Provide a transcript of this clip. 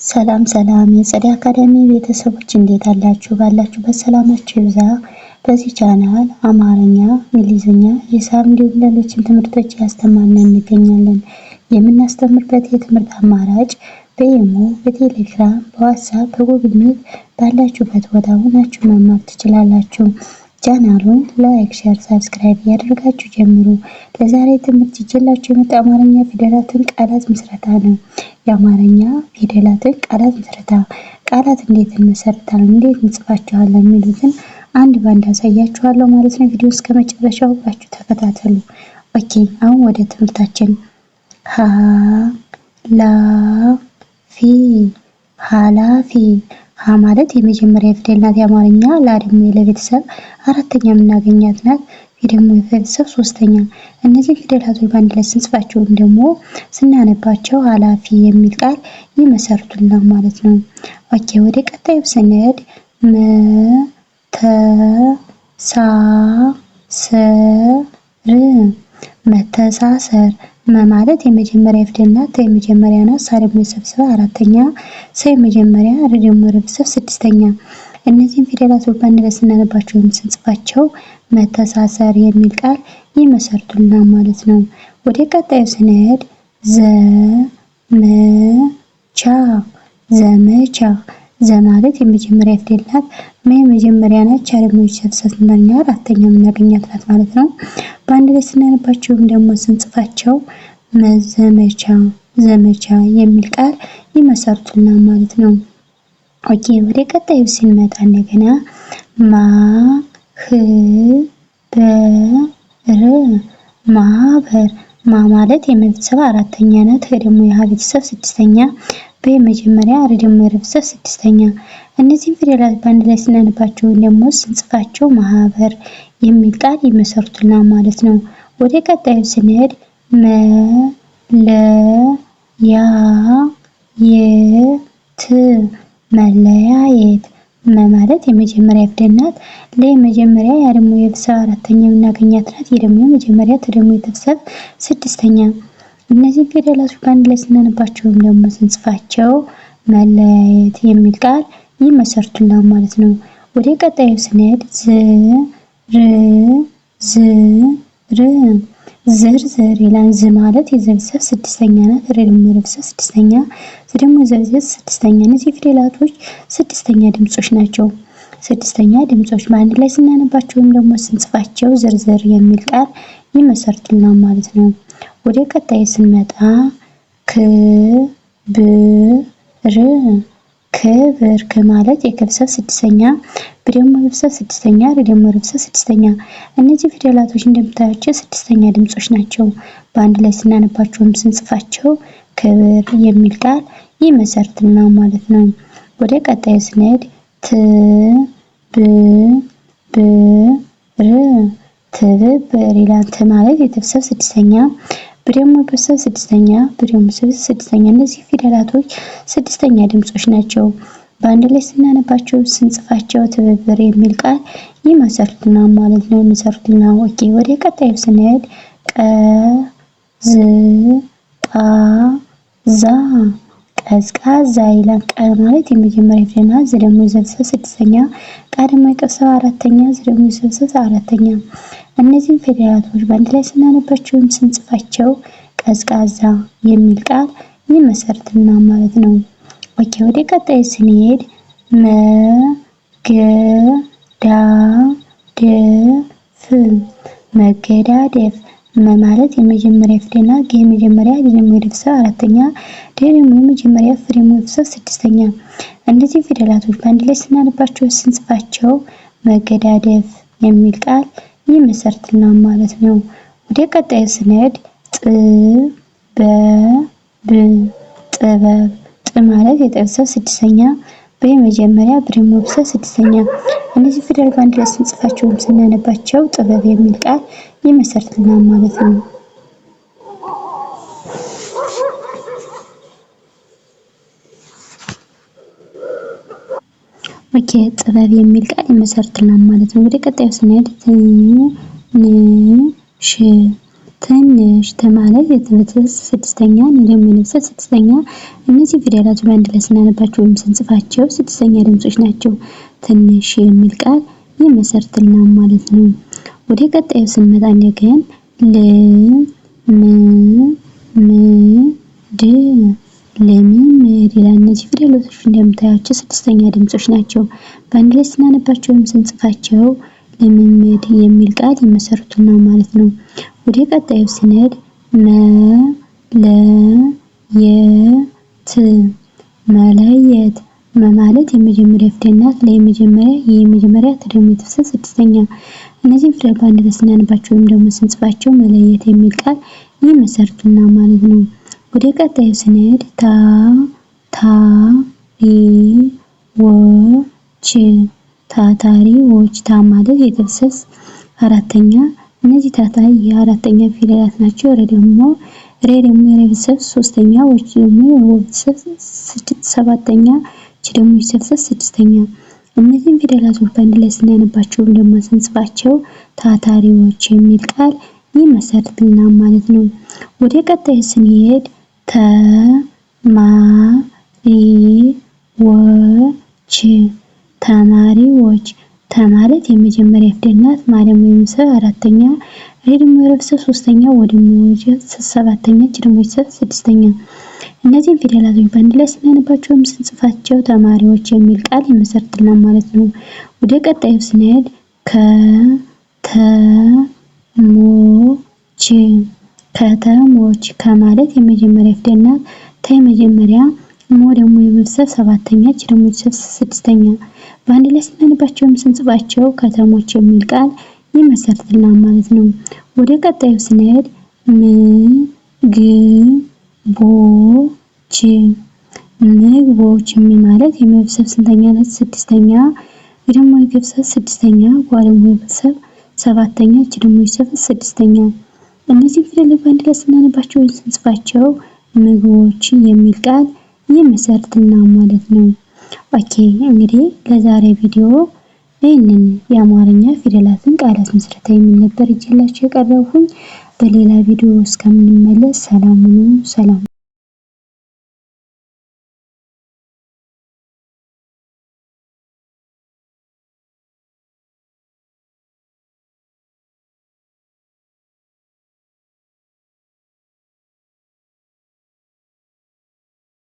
ሰላም የጸደይ አካዳሚ ቤተሰቦች እንዴት አላችሁ? ባላችሁበት ሰላማችሁ ይብዛ። በዚህ ቻናል አማርኛ፣ እንግሊዝኛ፣ ሂሳብ እንዲሁም ሌሎችም ትምህርቶች ያስተማርን እንገኛለን። የምናስተምርበት የትምህርት አማራጭ በኢሞ፣ በቴሌግራም፣ በዋትስአፕ፣ በጉግል ሚት ባላችሁበት ቦታ ሆናችሁ መማር ትችላላችሁ። ቻናሉን ላይክ፣ ሼር፣ ሰብስክራይብ ያደርጋችሁ ጀምሩ። ለዛሬ ትምህርት ይዤላችሁ የመጣው አማርኛ ፊደላትን ቃላት ምስረታ ነው። የአማርኛ ፊደላትን ቃላት ምስረታ፣ ቃላት እንዴት እንመሰርታለን፣ እንዴት እንጽፋቸዋለን የሚሉትን አንድ ባንድ አሳያችኋለሁ ማለት ነው። ቪዲዮ እስከ መጨረሻው አብራችሁ ተከታተሉ። ኦኬ፣ አሁን ወደ ትምህርታችን። ኃላፊ ሀ ማለት የመጀመሪያ ፊደል ናት የአማርኛ። ላ ደግሞ ለቤተሰብ አራተኛ የምናገኛት ናት። ፊ ደግሞ የቤተሰብ ሶስተኛ። እነዚህ ፊደላቶች በአንድ ላይ ስንጽፋቸው ወይም ደግሞ ስናነባቸው ኃላፊ የሚል ቃል ይመሰርቱልናል ማለት ነው። ኦኬ ወደ ቀጣዩ ስንሄድ መተሳሰር ማለት የመጀመሪያ ፊደል ናት። የመጀመሪያ ናት። ሳ ደግሞ የቤተሰብ አራተኛ፣ ሰ የመጀመሪያ፣ ር ደግሞ የቤተሰብ ስድስተኛ። እነዚህን ፊደላቶች በአንድ ላይ ስናነባቸው ወይም ስንጽፋቸው መተሳሰር የሚል ቃል ይመሰርቱልናል ማለት ነው። ወደ ቀጣዩ ስንሄድ ዘመቻ ማለት የመጀመሪያ ፊደል ናት። የመጀመሪያ ናት። ቻ ደግሞ የቤተሰብ አራተኛ የምናገኛት ናት ማለት ነው። በአንድ ላይ ስናነባቸው ወይም ደግሞ ስንጽፋቸው ዘመቻ የሚል ቃል ይመሰርቱልናል ማለት ነው። ኦኬ ወደ ቀጣዩ ስንመጣ እንደገና ማህበር ማለት የቤተሰብ አራተኛ ናት። ደግሞ የሀ ቤተሰብ ስድስተኛ፣ በመጀመሪያ ር ደግሞ የቤተሰብ ስድስተኛ። እነዚህን ፊደላት በአንድ ላይ ስናነባቸው ወይም ደግሞ ስንጽፋቸው ማህበር የሚል ቃል ይመሰርቱልናል ማለት ነው። ወደ ቀጣዩ ስንሄድ መለያየት ማለት የመጀመሪያ ፊደል ናት። ለመጀመሪያ ያ ደግሞ የቤተሰብ አራተኛ የምናገኛት ናት። ይህ ደግሞ የመጀመሪያ ደግሞ የቤተሰብ ስድስተኛ። እነዚህ ፊደላቶች በአንድ ላይ ስናነባቸው ወይም ደግሞ ስንጽፋቸው መለያየት የሚል ቃል ይመሰርቱልናል ማለት ነው። ወደ ቀጣዩ ስንሄድ ዝርዝር ይላል። ዝ ማለት የቤተሰብ ስድስተኛ ናት። ር ደግሞ የቤተሰብ ስድስተኛ፣ ዝ ደግሞ የቤተሰብ ስድስተኛ። እነዚህ ፊደላቶች ስድስተኛ ድምጾች ናቸው። ስድስተኛ ድምጾች በአንድ ላይ ስናነባቸው ወይም ደግሞ ስንጽፋቸው ዝርዝር የሚል ቃል ይመሰርቱልናል ማለት ነው። ወደ ቀጣይ ስንመጣ ክብር ማለት የቤተሰብ ስድስተኛ፣ ደግሞ የቤተሰብ ስድስተኛ፣ ደግሞ የቤተሰብ ስድስተኛ። እነዚህ ፊደላቶች እንደምታዩቸው ስድስተኛ ድምጾች ናቸው። በአንድ ላይ ስናነባቸው ወይም ስንጽፋቸው ክብር የሚል ቃል ይመሰርቱልናል ማለት ነው። ወደ ቀጣዩ ስንሄድ ትብብር ይላል። ት ማለት የቤተሰብ ስድስተኛ፣ ደግሞ የቤተሰብ ስድስተኛ፣ ደግሞ የቤተሰብ ስድስተኛ። እነዚህ ፊደላቶች ስድስተኛ ድምጾች ናቸው። በአንድ ላይ ስናነባቸው ስንጽፋቸው ትብብር የሚል ቃል ይመሰርቱልናል ማለት ነው። ኦኬ ወደ ቀጣዩ ስንሄድ ቀዝቃዛ ይላል። ቀ ማለት የመጀመሪያ ፊደል ናት። ዝ ደግሞ የቤተሰብ ስድስተኛ፣ ቃ ደግሞ የቤተሰብ አራተኛ፣ ዝ ደግሞ የቤተሰብ አራተኛ። እነዚህን ፊደላቶች በአንድ ላይ ስናነባቸው ወይም ስንጽፋቸው ቀዝቃዛ የሚል ቃል ይመሰርቱልናል ማለት ነው። ኦኬ ወደ ቀጣይ ስንሄድ መገዳደፍ ማለት የመጀመሪያ ፊደል ናት። የመጀመሪያ ደግሞ የቤተሰብ አራተኛ፣ ደግሞ የመጀመሪያ ፍ ደግሞ የቤተሰብ ስድስተኛ። እነዚህ ፊደላቶች በአንድ ላይ ስናነባቸው ስንጽፋቸው መገዳደፍ የሚል ቃል ይመሰርቱልናል ማለት ነው። ወደ ቀጣዩ ስንሄድ ጥበብ ማለት የቤተሰብ ስድስተኛ፣ በመጀመሪያ ደግሞ የቤተሰብ ስድስተኛ። እነዚህ ፊደል በአንድ ላይ ስንጽፋቸው ወይም ስናነባቸው ጥበብ የሚል ቃል ይመሰርቱልናል ማለት ነው። ኦኬ ጥበብ የሚል ቃል ይመሰርቱልናል ማለት ነው። ወደ ቀጣዩ ስንሄድ ትንሽ ተማለት የተበተስ ስድስተኛ ደግሞ የነፍስ ስድስተኛ እነዚህ ፊደላት በአንድ ላይ ስናነባቸው ወይም ስንጽፋቸው ስድስተኛ ድምጾች ናቸው። ትንሽ የሚል ቃል ይመሰርትልናል ማለት ነው። ወደ ቀጣዩ ስንመጣ እንደገና ልምምድ ይላል። እነዚህ ፊደሎች እንደምታያቸው ስድስተኛ ድምጾች ናቸው። በአንድ ላይ ስናነባቸው ወይም ስንጽፋቸው ልምምድ የሚል ቃል ይመሰርቱልናል ማለት ነው። ወደ ቀጣዩ ስንሄድ መለየት ማለት የመጀመሪያ ፊደል ናት። የመጀመሪያ ደግሞ የተሰ ስድስተኛ እነዚህ ፊደል በአንድ ላይ ስናነባቸው ወይም ደግሞ ስንጽፋቸው መለየት የሚል ቃል ይመሰርቱልናል ማለት ነው። ወደ ቀጣዩ ስንሄድ ታታሪዎች ታ ማለት የተሰስ አራተኛ እነዚህ ታታይ የአራተኛ ፊደላት ናቸው። ረ ደግሞ የቤተሰብ ሶስተኛ ወጭ ደግሞ የቤተሰብ ሰባተኛ እቺ ደግሞ የቤተሰብ ስድስተኛ እነዚህን ፊደላቶች በአንድ ላይ ስናነባቸው ደግሞ ስንጽፋቸው ታታሪዎች የሚል ቃል ይመሰርትልናል ማለት ነው። ወደ ቀጣዩ ስንሄድ ተማሪዎች ማለት የመጀመሪያ ፊደል ናት። ማለም የቤተሰብ አራተኛ ደግሞ የቤተሰብ ሶስተኛ ወደሞ የቤተሰብ ሰባተኛ እቺ ደግሞ የቤተሰብ ስድስተኛ እነዚህን ፊደላቶች በአንድ ላይ ስናነባቸው ወይም ስንጽፋቸው ተማሪዎች የሚል ቃል ይመሰርትልናል ማለት ነው። ወደ ቀጣዩ ስንሄድ ከተሞች ከማለት የመጀመሪያ ፊደል ናት። የመጀመሪያ ደግሞ የቤተሰብ ሰባተኛ እቺ ደግሞ የቤተሰብ ስድስተኛ በአንድ ላይ ስናነባቸው ወይም ስንጽፋቸው ከተሞች የሚል ቃል ይመሰርትልናል ማለት ነው። ወደ ቀጣዩ ስንሄድ ምግቦች ማለት የቤተሰብ ስንተኛ ናት? ስድስተኛ ደግሞ የቤተሰብ ስድስተኛ ደግሞ የቤተሰብ ሰባተኛ እቺ ደግሞ የቤተሰብ ስድስተኛ እነዚህ ፊደሎች በአንድ ላይ ስናነባቸው ወይም ስንጽፋቸው ምግቦች የሚል ቃል ይመሰርትልናል ማለት ነው። ኦኬ እንግዲህ ለዛሬ ቪዲዮ ይሄንን የአማርኛ ፊደላትን ቃላት ምስረታ የሚል ነበር ይዤላችሁ የቀረብኩኝ። በሌላ ቪዲዮ እስከምንመለስ ሰላም ሁኑ። ሰላም